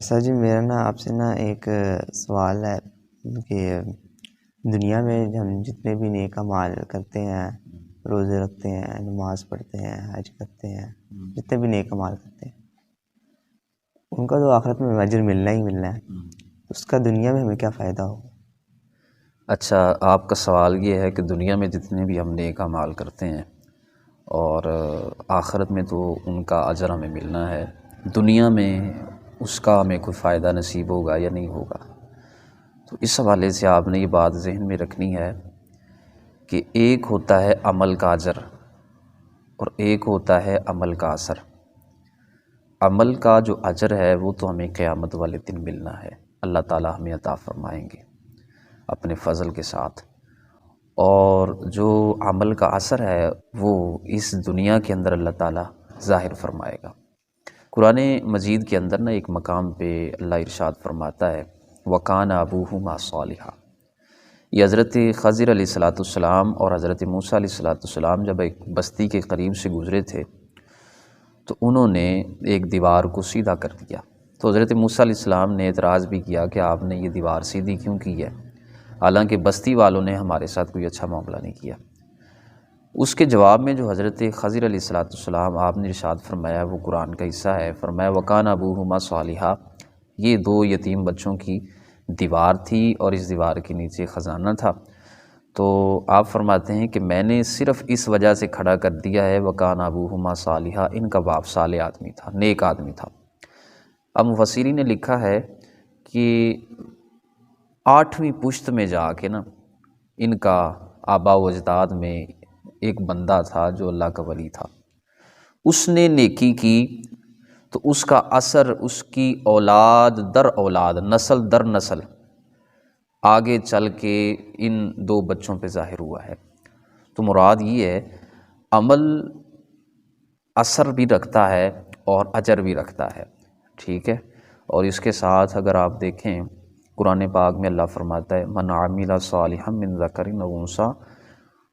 سر جی میرا آپ سے ایک سوال ہے کہ دنیا میں ہم جتنے بھی نیک اعمال کرتے ہیں، روزے رکھتے ہیں، نماز پڑھتے ہیں، حج کرتے ہیں، جتنے بھی نیک اعمال کرتے ہیں ان کا تو آخرت میں اجر ملنا ہی ملنا ہے، اس کا دنیا میں ہمیں کیا فائدہ ہو؟ اچھا، آپ کا سوال یہ ہے کہ دنیا میں جتنے بھی ہم نیک اعمال کرتے ہیں اور آخرت میں تو ان کا اجر ہمیں ملنا ہے، دنیا میں اس کا ہمیں کوئی فائدہ نصیب ہوگا یا نہیں ہوگا؟ تو اس حوالے سے آپ نے یہ بات ذہن میں رکھنی ہے کہ ایک ہوتا ہے عمل کا اجر اور ایک ہوتا ہے عمل کا اثر۔ عمل کا جو اجر ہے وہ تو ہمیں قیامت والے دن ملنا ہے، اللہ تعالیٰ ہمیں عطا فرمائیں گے اپنے فضل کے ساتھ، اور جو عمل کا اثر ہے وہ اس دنیا کے اندر اللہ تعالیٰ ظاہر فرمائے گا۔ قرآن مجید کے اندر ایک مقام پہ اللہ ارشاد فرماتا ہے وَكَانَ أَبُوهُمَا صَالِحًا۔ یہ حضرت خضر علیہ السلام اور حضرت موسیٰ علیہ السلام جب ایک بستی کے قریب سے گزرے تھے تو انہوں نے ایک دیوار کو سیدھا کر دیا، تو حضرت موسیٰ علیہ السلام نے اعتراض بھی کیا کہ آپ نے یہ دیوار سیدھی کیوں کی ہے، حالانکہ بستی والوں نے ہمارے ساتھ کوئی اچھا معاملہ نہیں کیا۔ اس کے جواب میں جو حضرت خضر علیہ السلام آپ نے ارشاد فرمایا وہ قرآن کا حصہ ہے، فرمایا وَكَانَ أَبُوهُمَا صَالِحًا۔ یہ دو یتیم بچوں کی دیوار تھی اور اس دیوار کے نیچے خزانہ تھا، تو آپ فرماتے ہیں کہ میں نے صرف اس وجہ سے کھڑا کر دیا ہے وَكَانَ أَبُوهُمَا صَالِحًا، ان کا باپ صالح آدمی تھا، نیک آدمی تھا۔ اب مفسرین نے لکھا ہے کہ 8ویں پشت میں جا کے ان کا آبا و اجداد میں ایک بندہ تھا جو اللہ کا ولی تھا، اس نے نیکی کی تو اس کا اثر اس کی اولاد در اولاد، نسل در نسل آگے چل کے ان دو بچوں پہ ظاہر ہوا ہے۔ تو مراد یہ ہے عمل اثر بھی رکھتا ہے اور اجر بھی رکھتا ہے، ٹھیک ہے۔ اور اس کے ساتھ اگر آپ دیکھیں قرآن پاک میں اللہ فرماتا ہے من عمل صالحا من ذکر او انثی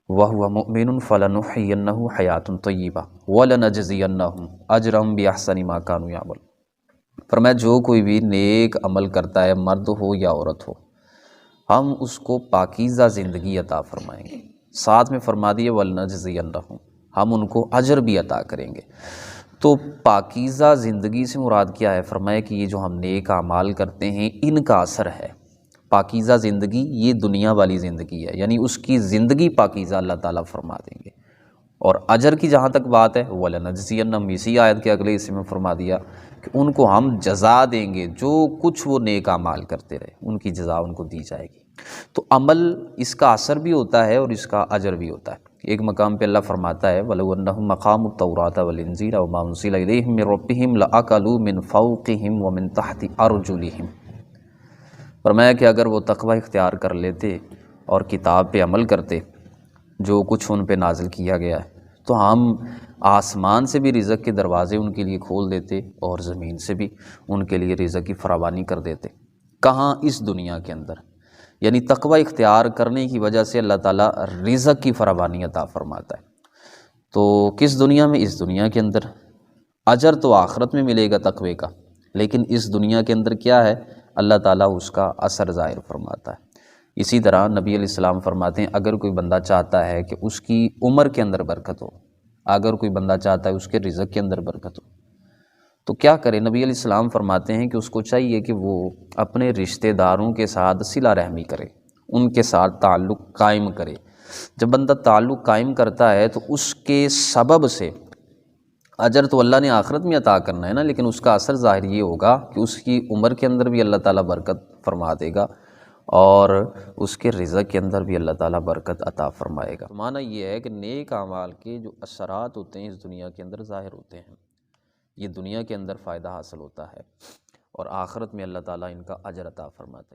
وهو مؤمن فلنحيينه حیاة طیبہ ولنجزینہم اجرهم باحسن ما كانوا یعملون۔ فرمایا جو کوئی بھی نیک عمل کرتا ہے، مرد ہو یا عورت ہو، ہم اس کو پاکیزہ زندگی عطا فرمائیں گے، ساتھ میں فرما دیے ولنجزینہم، ہم ان کو اجر بھی عطا کریں گے۔ تو پاکیزہ زندگی سے مراد کیا ہے؟ فرمایا کہ یہ جو ہم نیک اعمال کرتے ہیں ان کا اثر ہے۔ پاکیزہ زندگی یہ دنیا والی زندگی ہے، یعنی اس کی زندگی پاکیزہ اللہ تعالیٰ فرما دیں گے۔ اور اجر کی جہاں تک بات ہے وَلَنَجْزِيَنَّهُمْ، اسی آیت کے اگلے حصے میں فرما دیا کہ ان کو ہم جزا دیں گے، جو کچھ وہ نیک اعمال کرتے رہے ان کی جزا ان کو دی جائے گی۔ تو عمل اس کا اثر بھی ہوتا ہے اور اس کا اجر بھی ہوتا ہے۔ ایک مقام پہ اللہ فرماتا ہے وَلَوْ أَنَّهُمْ أَقَامُوا التَّوْرَاةَ وَالْإِنْجِيلَ وَمَا أُنزِلَ إِلَيْهِم مِّن رَّبِّهِمْ لَأَكَلُوا مِن فَوْقِهِمْ وَمِن تَحْتِ أَرْجُلِهِمْ۔ فرمایا کہ اگر وہ تقوی اختیار کر لیتے اور کتاب پہ عمل کرتے جو کچھ ان پہ نازل کیا گیا ہے، تو ہم آسمان سے بھی رزق کے دروازے ان کے لیے کھول دیتے اور زمین سے بھی ان کے لیے رزق کی فراوانی کر دیتے۔ کہاں؟ اس دنیا کے اندر، یعنی تقوی اختیار کرنے کی وجہ سے اللہ تعالیٰ رزق کی فراوانی عطا فرماتا ہے۔ تو کس دنیا میں؟ اس دنیا کے اندر۔ اجر تو آخرت میں ملے گا تقوی کا، لیکن اس دنیا کے اندر کیا ہے؟ اللہ تعالیٰ اس کا اثر ظاہر فرماتا ہے۔ اسی طرح نبی علیہ السلام فرماتے ہیں اگر کوئی بندہ چاہتا ہے کہ اس کی عمر کے اندر برکت ہو، اگر کوئی بندہ چاہتا ہے اس کے رزق کے اندر برکت ہو، تو کیا کرے؟ نبی علیہ السلام فرماتے ہیں کہ اس کو چاہیے کہ وہ اپنے رشتہ داروں کے ساتھ صلہ رحمی کرے، ان کے ساتھ تعلق قائم کرے۔ جب بندہ تعلق قائم کرتا ہے تو اس کے سبب سے اجر تو اللہ نے آخرت میں عطا کرنا ہے لیکن اس کا اثر ظاہر یہ ہوگا کہ اس کی عمر کے اندر بھی اللہ تعالیٰ برکت فرما دے گا اور اس کے رزق کے اندر بھی اللہ تعالیٰ برکت عطا فرمائے گا۔ معنی یہ ہے کہ نیک اعمال کے جو اثرات ہوتے ہیں اس دنیا کے اندر ظاہر ہوتے ہیں، یہ دنیا کے اندر فائدہ حاصل ہوتا ہے اور آخرت میں اللہ تعالیٰ ان کا اجر عطا فرماتا ہے۔